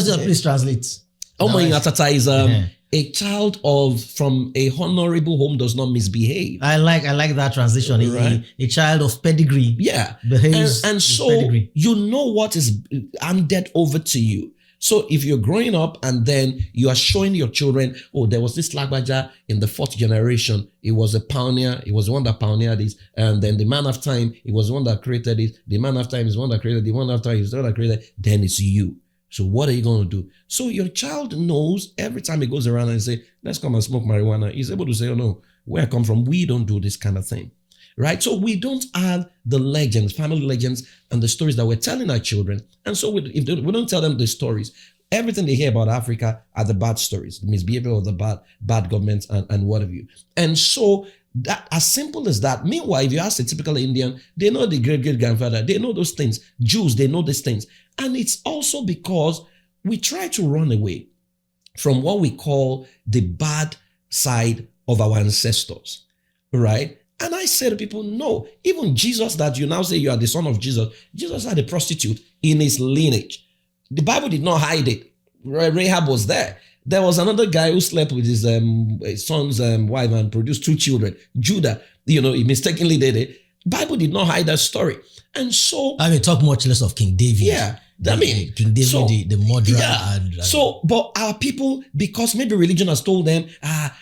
Please translate. Atata is a child from a honorable home does not misbehave. I like that transition. Right. A child of pedigree. Yeah. Behaves and so pedigree. you know what is handed over to you. So if you're growing up and then you are showing your children, oh, there was this Lagbaja in the 4th generation. He was a pioneer. He was the one that pioneered this. And then the man of time, he was the one that created it. The man of time is the one that created it. The one after is the one that created it. Then it's you. So what are you going to do? So your child knows every time he goes around and say, let's come and smoke marijuana. He's able to say, oh no, where I come from, we don't do this kind of thing. Right? So we don't have the legends, family legends, and the stories that we're telling our children. And so we don't tell them the stories. Everything they hear about Africa are the bad stories, the misbehavior of the bad governments and what have you. And so that, as simple as that. Meanwhile, if you ask a typical Indian, they know the great-great-grandfather. They know those things. Jews, they know these things. And it's also because we try to run away from what we call the bad side of our ancestors, right? And I say to people, no, even Jesus that you now say you are the son of Jesus, Jesus had a prostitute in his lineage. The Bible did not hide it. Rahab was there. There was another guy who slept with his son's wife and produced 2 children. Judah, he mistakenly did it. Bible did not hide that story. And so... I mean, talk much less of King David. Yeah. King David, the murderer. Yeah. So, but our people, because maybe religion has told them,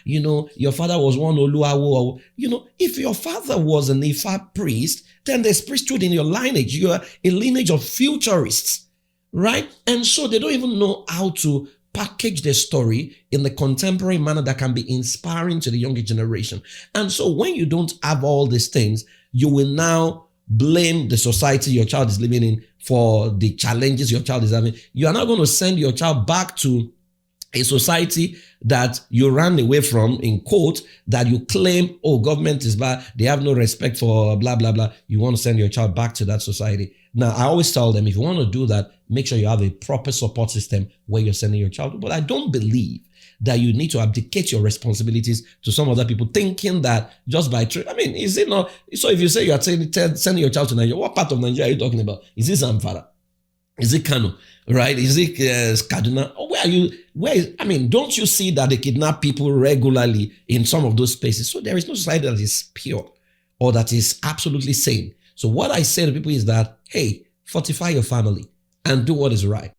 your father was one Oluwawo. If your father was an Ifa priest, then there's priesthood in your lineage. You are a lineage of futurists, right? And so they don't even know how to package their story in the contemporary manner that can be inspiring to the younger generation. And so when you don't have all these things, you will now blame the society your child is living in for the challenges your child is having. You are not going to send your child back to a society that you ran away from, in quote, that you claim, oh, government is bad, they have no respect for blah, blah, blah. You want to send your child back to that society. Now, I always tell them, if you want to do that, make sure you have a proper support system where you're sending your child. But I don't believe that you need to abdicate your responsibilities to some other people, thinking that just by is it not? So if you say you are sending your child to Nigeria, what part of Nigeria are you talking about? Is it Zamfara? Is it Kano? Right? Is it Kaduna? Don't you see that they kidnap people regularly in some of those spaces? So there is no society that is pure or that is absolutely sane. So what I say to people is that, hey, fortify your family and do what is right.